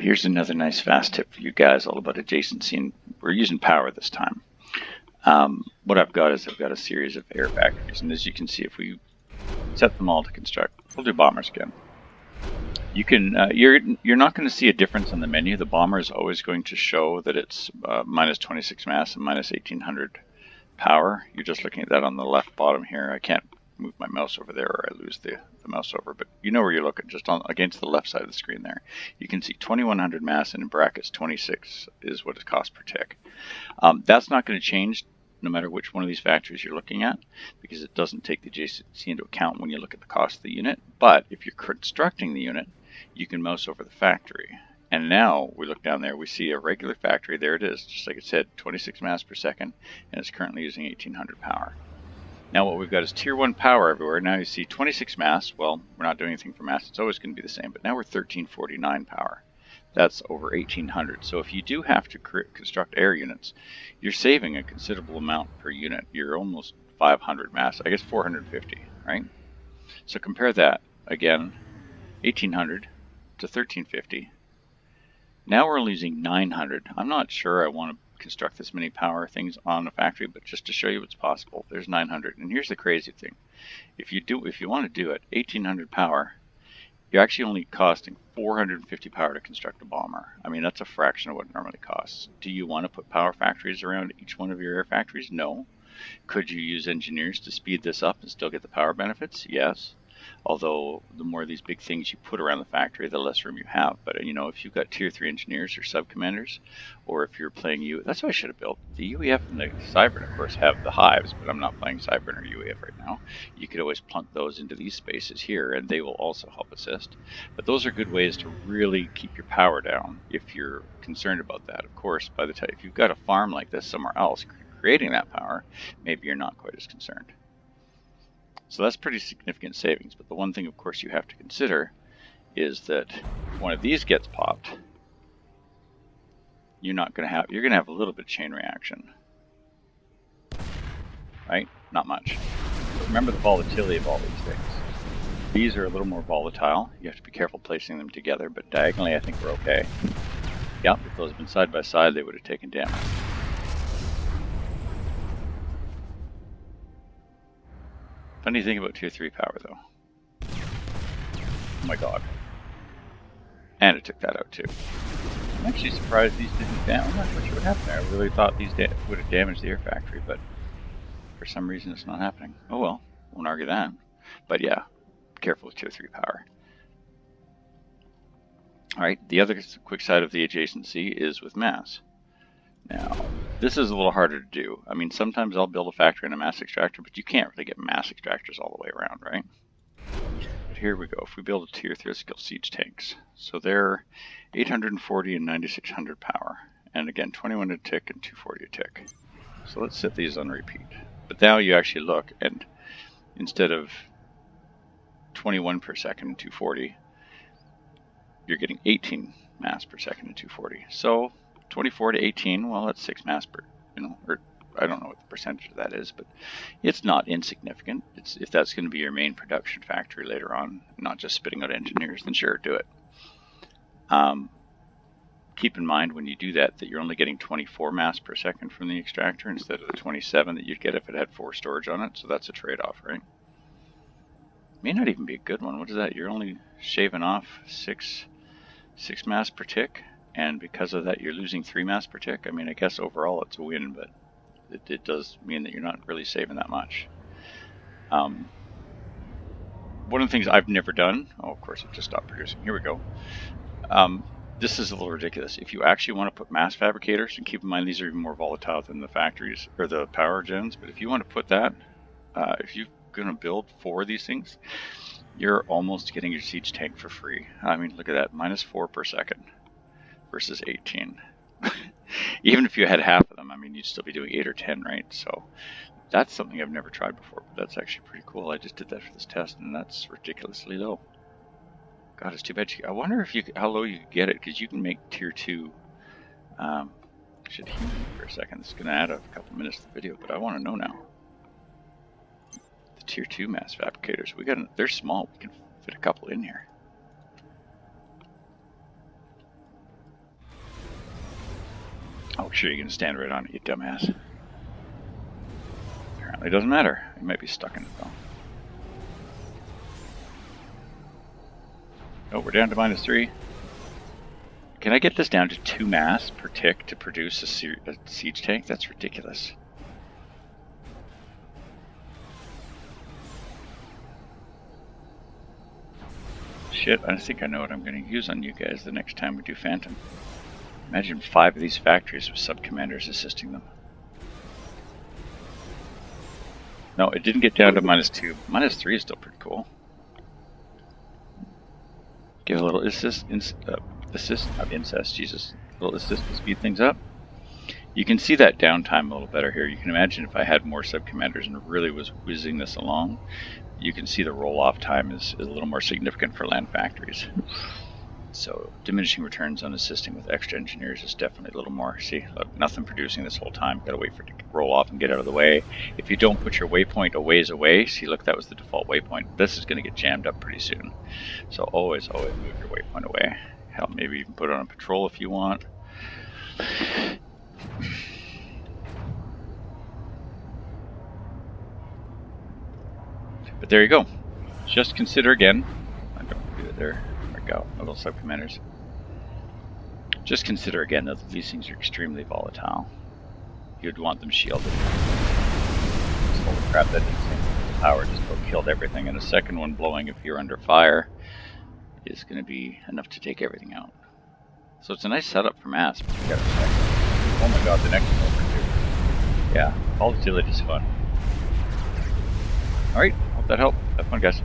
Here's another nice fast tip for you guys all about adjacency, and we're using power this time. What I've got is I've got a series of air factories, and as you can see, if we set them all to construct, we'll do bombers again. You can you're not going to see a difference on the menu. The bomber is always going to show that it's minus 26 mass and minus 1800 power. You're just looking at that on the left bottom here. I can't move my mouse over there or I lose the mouse over, but you know where you're looking, just on against the left side of the screen there. You can see 2100 mass and in brackets 26 is what it costs per tick. That's not going to change no matter which one of these factories you're looking at, because it doesn't take the adjacency into account when you look at the cost of the unit. But if you're constructing the unit, you can mouse over the factory. And now we look down there, we see a regular factory. There it is, just like it said, 26 mass per second, and it's currently using 1800 power. Now what we've got is tier 1 power everywhere. Now you see 26 mass. Well, we're not doing anything for mass. It's always going to be the same. But now we're 1349 power. That's over 1800. So if you do have to construct air units, you're saving a considerable amount per unit. You're almost 500 mass. I guess 450, right? So compare that. Again, 1800 to 1350. Now we're losing 900. I'm not sure I want to construct this many power things on a factory, but just to show you what's possible, there's 900. And here's the crazy thing: if you want to do it 1800 power, you're actually only costing 450 power to construct a bomber. I mean, that's a fraction of what it normally costs. Do you want to put power factories around each one of your air factories? No. Could you use engineers to speed this up and still get the power benefits? Yes. Although the more of these big things you put around the factory, the less room you have. But you know, if you've got tier 3 engineers or sub-commanders, or if you're playing that's what I should have built. The UEF and the Cybern, of course, have the hives, but I'm not playing Cybern or UEF right now. You could always plunk those into these spaces here, and they will also help assist. But those are good ways to really keep your power down if you're concerned about that. Of course, by the time if you've got a farm like this somewhere else creating that power, maybe you're not quite as concerned. So that's pretty significant savings, but the one thing, of course, you have to consider is that if one of these gets popped, you're going to have a little bit of chain reaction, right? Not much. But remember the volatility of all these things. These are a little more volatile. You have to be careful placing them together, but diagonally, I think we're okay. Yep, if those had been side by side, they would have taken damage. Funny thing about tier 3 power, though. Oh my god. And it took that out too. I'm actually surprised these didn't damage. I'm not quite sure what happened there. I really thought these would have damaged the air factory, but for some reason it's not happening. Oh well, won't argue that. But yeah, careful with tier 3 power. Alright, the other quick side of the adjacency is with mass. Now, this is a little harder to do. I mean, sometimes I'll build a factory and a mass extractor, but you can't really get mass extractors all the way around, right? But here we go. If we build a tier 3 skill siege tanks, so they're 840 and 9600 power, and again 21 a tick and 240 a tick. So let's set these on repeat. But now you actually look, and instead of 21 per second and 240, you're getting 18 mass per second and 240. So 24 to 18, well, that's 6 mass per, or I don't know what the percentage of that is, but it's not insignificant. If that's going to be your main production factory later on, not just spitting out engineers, then sure, do it. Keep in mind when you do that you're only getting 24 mass per second from the extractor instead of the 27 that you'd get if it had 4 storage on it, so that's a trade-off, right? May not even be a good one. What is that? You're only shaving off 6 mass per tick. And because of that, you're losing 3 mass per tick. I mean, I guess overall it's a win, but it does mean that you're not really saving that much. One of the things I've never done, oh, of course, it just stopped producing. Here we go. This is a little ridiculous. If you actually want to put mass fabricators, and keep in mind these are even more volatile than the factories or the power gens, but if you want to put that, if you're going to build 4 of these things, you're almost getting your siege tank for free. I mean, look at that, -4 per second. Versus 18. Even if you had half of them, I mean, you'd still be doing 8 or 10, right? So that's something I've never tried before, but that's actually pretty cool. I just did that for this test, and that's ridiculously low. God, it's too bad. I wonder if how low you could get it, because you can make tier 2. Should heat for a second. This is going to add a couple minutes to the video, but I want to know now. The tier 2 mass fabricators, they're small. We can fit a couple in here. Oh, sure, you can stand right on it, you dumbass. Apparently doesn't matter. It might be stuck in it though. Oh, we're down to -3. Can I get this down to 2 mass per tick to produce a siege tank? That's ridiculous. Shit, I think I know what I'm going to use on you guys the next time we do Phantom. Imagine 5 of these factories with sub-commanders assisting them. No, it didn't get down to -2. -3 is still pretty cool. Give a little assist, not incest, Jesus. A little assist to speed things up. You can see that downtime a little better here. You can imagine if I had more sub-commanders and really was whizzing this along, you can see the roll-off time is a little more significant for land factories. So diminishing returns on assisting with extra engineers is definitely a little more. See, look, nothing producing this whole time. Gotta wait for it to roll off and get out of the way. If you don't put your waypoint a ways away, see, look, that was the default waypoint. This is gonna get jammed up pretty soon. So always move your waypoint away. Hell, maybe even put it on patrol if you want. But there you go. Just consider again. I don't do it there. There we go. My little sub-commanders. Just consider again that these things are extremely volatile. You'd want them shielded. Holy crap, that insane power just killed everything. And a second one blowing if you're under fire is going to be enough to take everything out. So it's a nice setup for mass, but you gotta check. Oh my god, the next one over too. Yeah, volatility is fun. Alright, hope that helped. Have fun, guys.